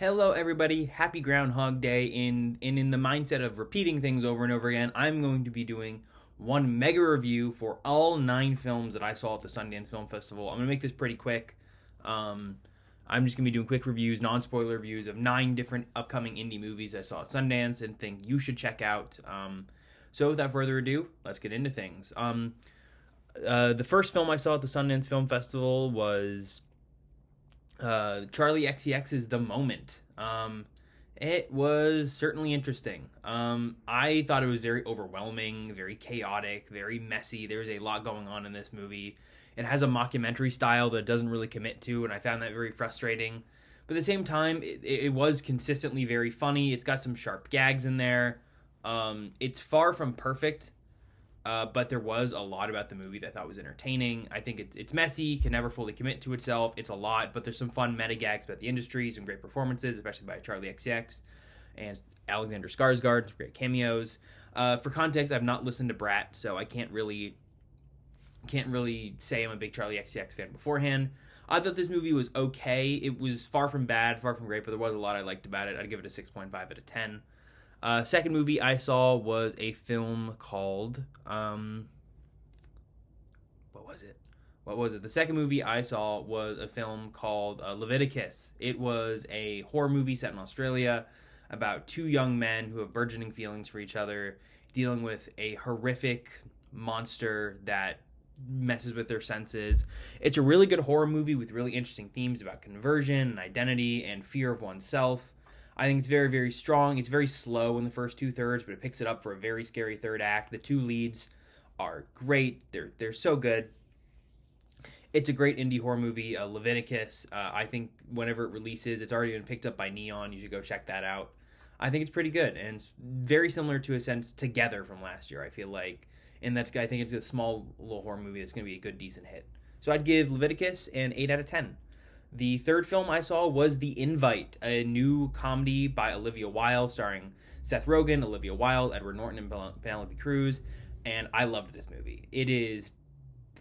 Hello, everybody. Happy Groundhog Day. In the mindset of repeating things over and over again, I'm going to be doing one mega review for all 9 films that I saw at the Sundance Film Festival. I'm going to make this pretty quick. I'm just going to be doing quick reviews, non-spoiler reviews of 9 different upcoming indie movies I saw at Sundance and think you should check out. So without further ado, let's get into things. The first film I saw at the Sundance Film Festival was Charlie XCX's The Moment. It was certainly interesting. I thought it was very overwhelming, very chaotic, very messy. There's a lot going on in this movie. It has a mockumentary style that it doesn't really commit to, and I found that very frustrating. But at the same time, it was consistently very funny. It's got some sharp gags in there. It's far from perfect, but there was a lot about the movie that I thought was entertaining. I think it's messy, can never fully commit to itself. It's a lot, but there's some fun meta gags about the industry, some great performances, especially by Charlie XCX and Alexander Skarsgård, some great cameos. For context, I've not listened to Brat, so I can't really say I'm a big Charlie XCX fan beforehand. I thought this movie was okay. It was far from bad, far from great, but there was a lot I liked about it. I'd give it a 6.5 out of 10. Second movie I saw was a film called, what was it? The second movie I saw was a film called Leviticus. It was a horror movie set in Australia about 2 young men who have burgeoning feelings for each other, dealing with a horrific monster that messes with their senses. It's a really good horror movie with really interesting themes about conversion and identity and fear of oneself. I think it's very, very strong. It's very slow in the first 2/3, but it picks it up for a very scary third act. The 2 leads are great. They're so good. It's a great indie horror movie. Leviticus, I think whenever it releases, it's already been picked up by Neon. You should go check that out. I think it's pretty good, and it's very similar to a sense Together from last year, I feel like. And I think it's a small little horror movie that's going to be a good, decent hit. So I'd give Leviticus an 8 out of 10. The third film I saw was The Invite, a new comedy by Olivia Wilde starring Seth Rogen, Olivia Wilde, Edward Norton, and Penelope Cruz, and I loved this movie. It is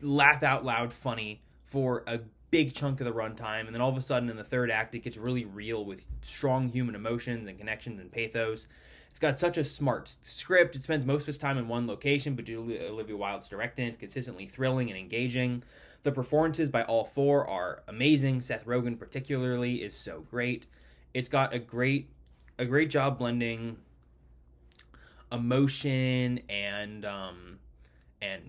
laugh out loud funny for a big chunk of the runtime, and then all of a sudden in the third act it gets really real with strong human emotions and connections and pathos. It's got such a smart script. It spends most of its time in one location, but due to Olivia Wilde's directing, it's consistently thrilling and engaging. The performances by all 4 are amazing. Seth Rogen particularly is so great. It's got a great job blending emotion and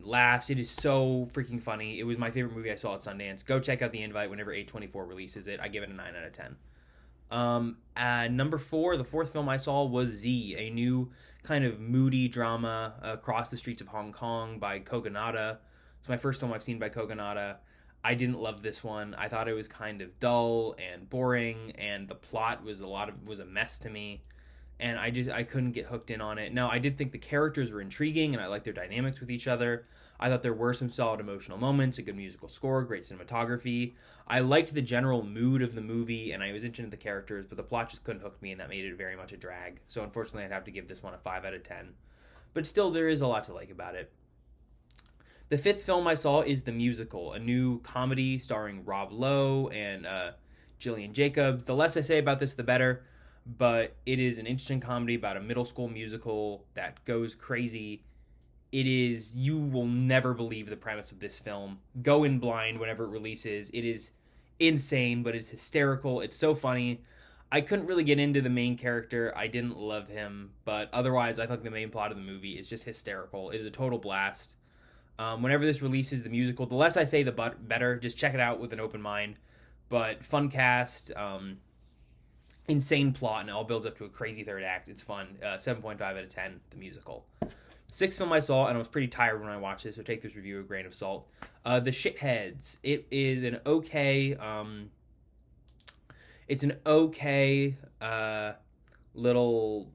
laughs. It is so freaking funny. It was my favorite movie I saw at Sundance. Go check out The Invite whenever A24 releases it. I give it a 9 out of 10. Number 4, the fourth film I saw was Z, a new kind of moody drama across the streets of Hong Kong by Kogonada. It's my first film I've seen by Kogonada. I didn't love this one. I thought it was kind of dull and boring, and the plot was a mess to me, and I couldn't get hooked in on it. Now, I did think the characters were intriguing, and I liked their dynamics with each other. I thought there were some solid emotional moments, a good musical score, great cinematography. I liked the general mood of the movie, and I was interested in the characters, but the plot just couldn't hook me, and that made it very much a drag. So unfortunately, I'd have to give this one a 5 out of 10. But still, there is a lot to like about it. The fifth film I saw is The Musical, a new comedy starring Rob Lowe and Gillian Jacobs. The less I say about this, the better, but it is an interesting comedy about a middle school musical that goes crazy. You will never believe the premise of this film. Go in blind whenever it releases. It is insane, but it's hysterical. It's so funny. I couldn't really get into the main character. I didn't love him, but otherwise, I think the main plot of the movie is just hysterical. It is a total blast. Whenever this releases, The Musical, the less I say, the better. Just check it out with an open mind. But fun cast, insane plot, and it all builds up to a crazy third act. It's fun. 7.5 out of 10, The Musical. Sixth film I saw, and I was pretty tired when I watched it, so take this review with a grain of salt. The Shitheads. It is an okay, little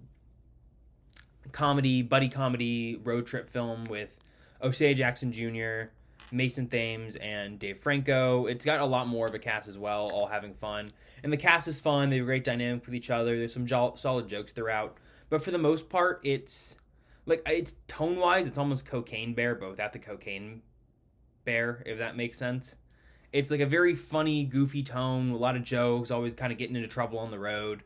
buddy comedy, road trip film with Osea Jackson Jr., Mason Thames, and Dave Franco. It's got a lot more of a cast as well, all having fun. And the cast is fun. They have a great dynamic with each other. There's some solid jokes throughout. But for the most part, it's tone-wise, it's almost Cocaine Bear, but without the cocaine bear, if that makes sense. It's like a very funny, goofy tone, a lot of jokes, always kind of getting into trouble on the road.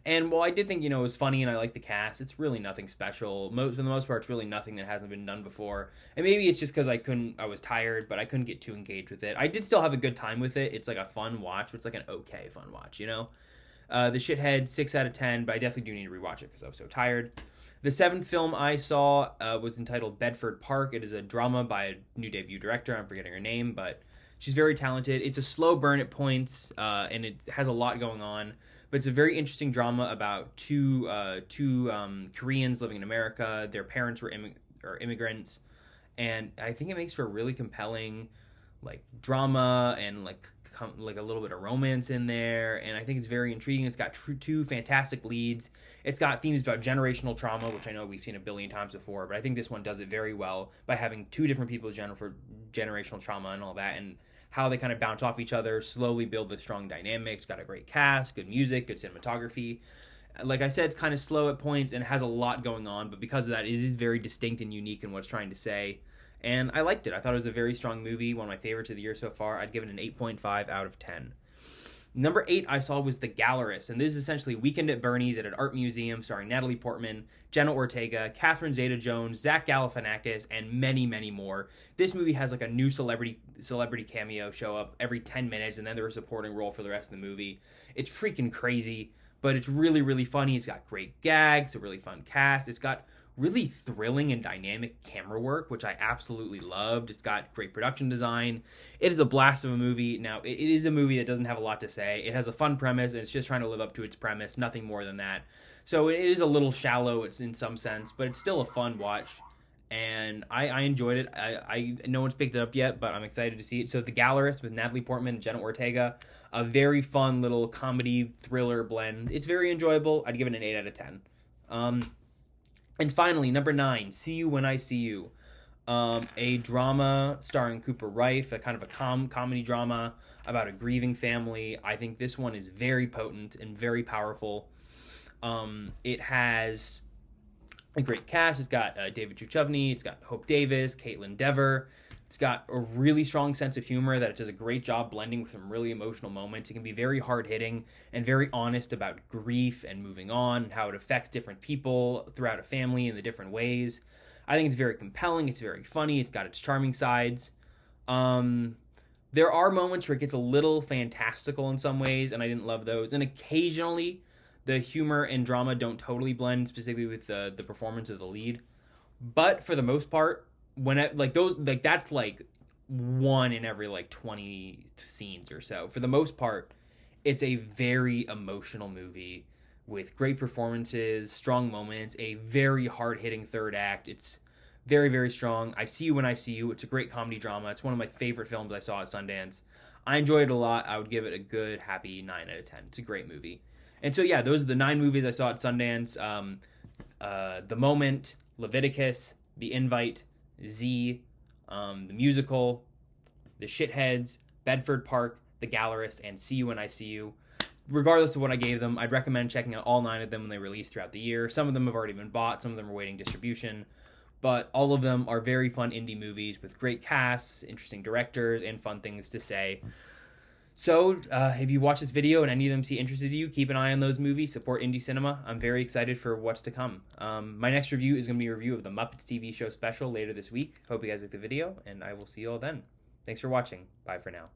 And while I did think, it was funny and I like the cast, it's really nothing special. For the most part, it's really nothing that hasn't been done before. And maybe it's just because I was tired, but I couldn't get too engaged with it. I did still have a good time with it. It's like a fun watch, but it's like an okay fun watch, The Shitheads, 6 out of 10, but I definitely do need to rewatch it because I was so tired. The seventh film I saw was entitled Bedford Park. It is a drama by a new debut director. I'm forgetting her name, but she's very talented. It's a slow burn at points, and it has a lot going on. But it's a very interesting drama about two Koreans living in America. Their parents were immigrants, and I think it makes for a really compelling, drama and a little bit of romance in there. And I think it's very intriguing. It's got two fantastic leads. It's got themes about generational trauma, which I know we've seen a billion times before, but I think this one does it very well by having two different people for generational trauma and all that, and how they kind of bounce off each other, slowly build the strong dynamics. Got a great cast, good music, good cinematography. Like I said, it's kind of slow at points and has a lot going on, but because of that, it is very distinct and unique in what it's trying to say. And I liked it. I thought it was a very strong movie, one of my favorites of the year so far. I'd give it an 8.5 out of 10. Number 8 I saw was The Gallerist, and this is essentially Weekend at Bernie's at an art museum starring Natalie Portman, Jenna Ortega, Catherine Zeta-Jones, Zach Galifianakis, and many, many more. This movie has a new celebrity cameo show up every 10 minutes, and then they're a supporting role for the rest of the movie. It's freaking crazy, but it's really, really funny. It's got great gags, a really fun cast. It's got really thrilling and dynamic camera work, which I absolutely loved. It's got great production design. It is a blast of a movie. Now, it is a movie that doesn't have a lot to say. It has a fun premise, and it's just trying to live up to its premise, nothing more than that. So it is a little shallow, it's in some sense, but it's still a fun watch, and I enjoyed it. I no one's picked it up yet, but I'm excited to see it. So The Gallerist with Natalie Portman and Jenna Ortega, a very fun little comedy thriller blend. It's very enjoyable. I'd give it an 8 out of 10. And finally, number 9, See You When I See You. A drama starring Cooper Raiff, a kind of a comedy drama about a grieving family. I think this one is very potent and very powerful. It has a great cast. It's got David Duchovny. It's got Hope Davis, Caitlin Dever. It's got a really strong sense of humor that it does a great job blending with some really emotional moments. It can be very hard-hitting and very honest about grief and moving on and how it affects different people throughout a family in the different ways. I think it's very compelling. It's very funny. It's got its charming sides. There are moments where it gets a little fantastical in some ways, and I didn't love those. And occasionally, the humor and drama don't totally blend, specifically with the performance of the lead. But for the most part, that's one in every 20 scenes or so. For the most part, it's a very emotional movie with great performances, strong moments, a very hard-hitting third act. It's very, very strong. I See You When I See You. It's a great comedy drama. It's one of my favorite films I saw at Sundance. I enjoyed it a lot. I would give it a good, happy 9 out of 10. It's a great movie. And so, yeah, those are the 9 movies I saw at Sundance. The Moment, Leviticus, The Invite, Z, the musical, The Shitheads, Bedford Park, The Gallerist, and See You When I See You. Regardless of what I gave them, I'd recommend checking out all 9 of them when they release throughout the year. Some of them have already been bought, some of them are waiting distribution, but all of them are very fun indie movies with great casts, interesting directors, and fun things to say. So, if you watch this video and any of them seem interested in you, keep an eye on those movies, support indie cinema. I'm very excited for what's to come. My next review is going to be a review of the Muppets TV show special later this week. Hope you guys like the video, and I will see you all then. Thanks for watching. Bye for now.